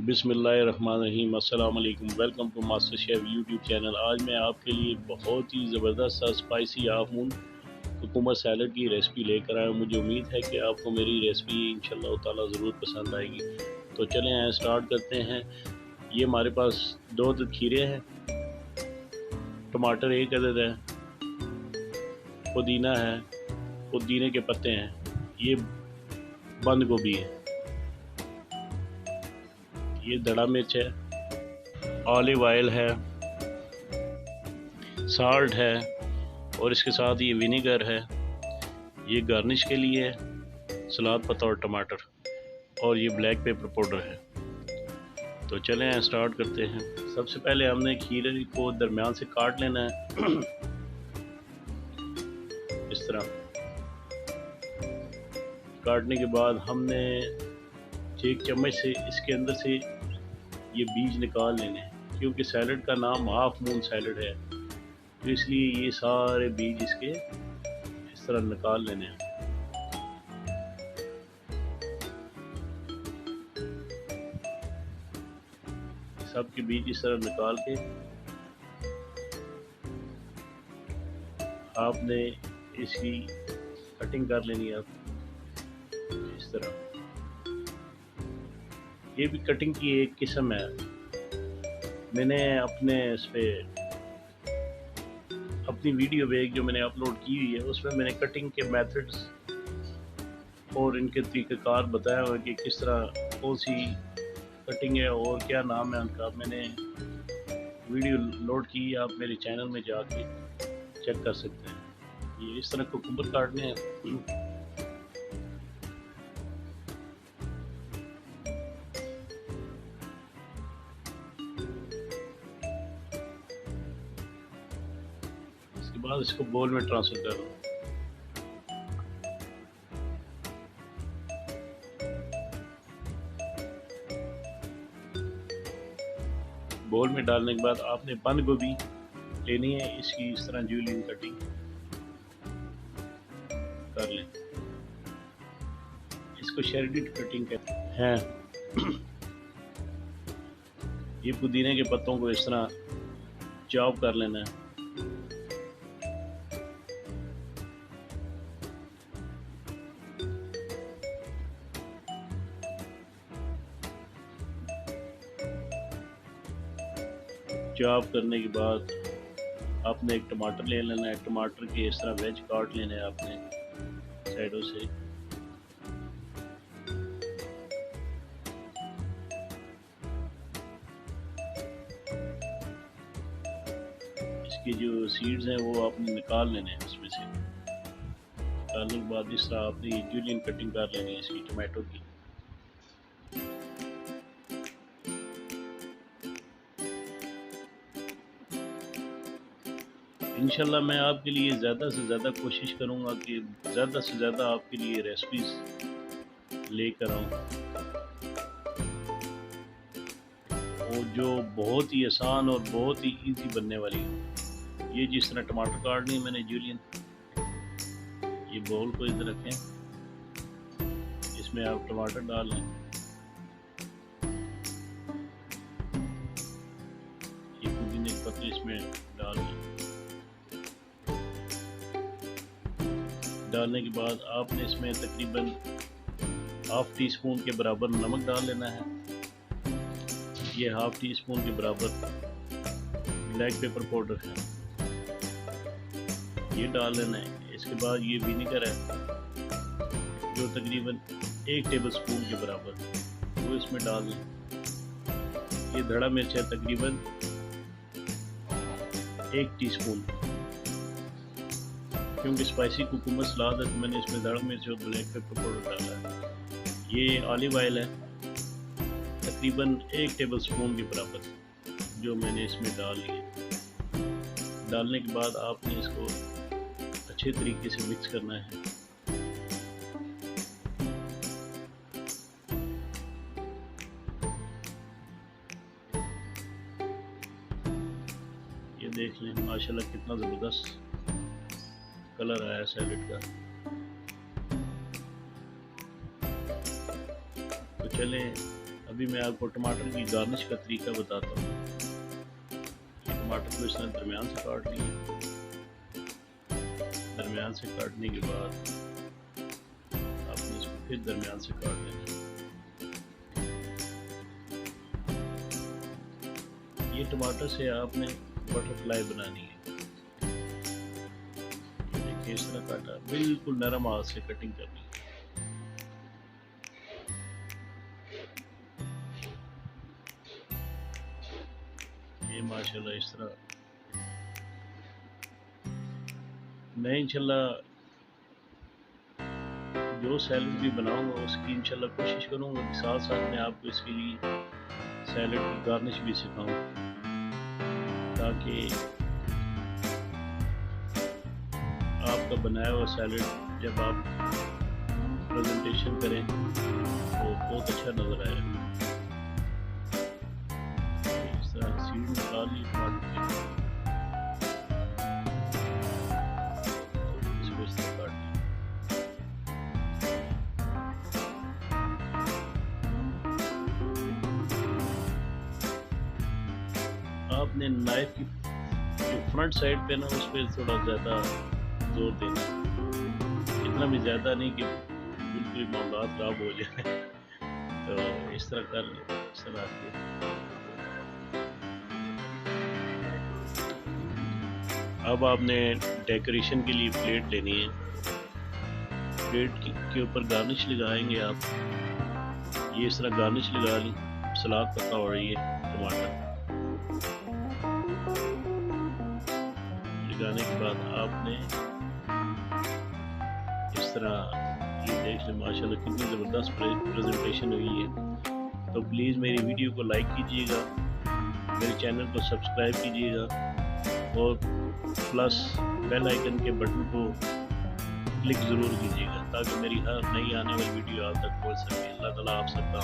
बिस्मिल्लाहिर्रहमानिर्रहीम। अस्सलाम वालेकुम। Welcome to master chef YouTube channel. आज मैं आपके लिए बहुत ही ज़बरदस्त सा spicy half moon cucumber salad की रेसिपी लेकर आया हूँ। मुझे उम्मीद है कि आपको मेरी रेसिपी इंशाल्लाह ताला ज़रूर पसंद आएगी। तो चलें स्टार्ट करते हैं। ये हमारे पास 2 खीरे हैं, टमाटर 1 अदद है, पुदीना है, पुदीने के पत्ते हैं, ये बंद गोभी है, ये दड़ा मिर्च है, ऑलिव ऑयल है, साल्ट है और इसके साथ ये विनेगर है। ये गार्निश के लिए है, सलाद पत्ता और टमाटर, और ये ब्लैक पेपर पाउडर है। तो चलें स्टार्ट करते हैं। सबसे पहले हमने खीरे को दरमियान से काट लेना है इस तरह। काटने के बाद हमने 1 चम्मच से इसके अंदर से ये बीज निकाल लेने हैं, क्योंकि सैलड का नाम हाफ मून सैलड है, तो इसलिए ये सारे बीज इसके इस तरह निकाल लेने हैं। सब के बीज इस तरह निकाल के आपने इसकी कटिंग कर लेनी है इस तरह। ये भी कटिंग की एक किस्म है। मैंने अपने इस पे अपनी वीडियो पे जो मैंने अपलोड की हुई है उसमें मैंने कटिंग के मेथड्स और इनके तरीक़ाकार बताया हुआ कि किस तरह कौन सी कटिंग है और क्या नाम है उनका। मैंने वीडियो लोड की, आप मेरे चैनल में जाके चेक कर सकते हैं। ये इस तरह कुकुम्बर काटने हैं। इसके बाद इसको बोल में ट्रांसफ़र कर लो। बोल में डालने के बाद आपने बंद गोभी लेनी है, इसकी इस तरह जूलियन कटिंग कर लें। इसको शेरिडेड कटिंग कहते हैं। ये पुदीने के पत्तों को इस तरह चॉप कर लेना है। चॉप करने के बाद आपने एक टमाटर ले लेना है। टमाटर के इस तरह वेज काट लेने हैं आपने साइडों से। इसके जो सीड्स हैं वो आपने निकाल लेने हैं उसमें से। निकालने के बाद इस तरह आपने ये जूलियन कटिंग कर लेनी है इसकी टमाटो की। इंशाल्लाह मैं आपके लिए ज़्यादा से ज़्यादा कोशिश करूँगा कि ज़्यादा से ज़्यादा आपके लिए रेसिपीज़ लेकर आऊँ, और जो बहुत ही आसान और बहुत ही इजी बनने वाली हो। ये जिस तरह टमाटर काटनी है मैंने जूलियन, ये बोल को इधर रखें, इसमें आप टमाटर डाल लें। ये पुदीने के पत्ते इसमें डाल लें। डालने के बाद आपने इसमें तकरीबन हाफ़ टी स्पून के बराबर नमक डाल लेना है। ये हाफ़ टी स्पून के बराबर ब्लैक पेपर पाउडर है, ये डाल लेना है। इसके बाद ये विनेगर है जो तकरीबन 1 टेबल स्पून के बराबर, वो इसमें डाल लें। ये धड़ा मिर्च है तकरीबन 1 टीस्पून, क्योंकि स्पाइसी कुकुम्बर सलाद है तो मैंने इसमें धड़ा मिर्च और ब्लैक पेपर पाउडर डाला है। ये ऑलिव ऑयल है तकरीबन 1 टेबल स्पून के बराबर, जो मैंने इसमें डाल लिया। डालने के बाद आपने इसको अच्छे तरीके से मिक्स करना है। ये देख लें माशाल्लाह कितना ज़बरदस्त कलर आया सैलेड का। तो चलें अब अभी मैं आपको टमाटर की गार्निश का तरीका बताता हूँ। टमाटर को इस तरह दरमियान से काट लिए। दरमियान से काटने के बाद आपने इसको फिर दरमियान से काट लेना। ये टमाटर से आपने बटरफ्लाई बनानी है। देखिए इस तरह काटा, बिल्कुल नरम हाथ से कटिंग करनी है। ये माशाल्लाह इस तरह मैं इंशाल्लाह जो सैलड भी बनाऊंगा उसकी इंशाल्लाह कोशिश करूंगा कि साथ साथ में आपको इसके लिए सैलड की गार्निश भी सिखाऊं, ताकि आपका बनाया हुआ सैलड जब आप प्रेजेंटेशन करें तो बहुत अच्छा नज़र आएगा। इस तरह सीड निकाल ली टमाटर की, इसको इस तरह काट ली। आपने नाइफ की जो फ्रंट साइड पे ना उस पर थोड़ा ज़्यादा जोर देना, इतना भी ज़्यादा नहीं कि बिल्कुल मामला ख़राब हो जाए। तो इस तरह कर लो, इस तरह के। अब आपने डेकोरेशन के लिए प्लेट लेनी है। प्लेट के ऊपर गार्निश लगाएंगे आप। ये इस तरह गार्निश लगा ली, सलाद पत्ता और ये टमाटर लगाने के बाद आपने इस तरह ये देख लें माशाल्लाह कितनी ज़बरदस्त प्रेजेंटेशन हुई है। तो प्लीज़ मेरी वीडियो को लाइक कीजिएगा, मेरे चैनल को सब्सक्राइब कीजिएगा और प्लस बेल आइकन के बटन को क्लिक ज़रूर कीजिएगा ताकि मेरी हर नई आने वाली वीडियो आप तक पहुंच सके। अल्लाह ताला आप सबका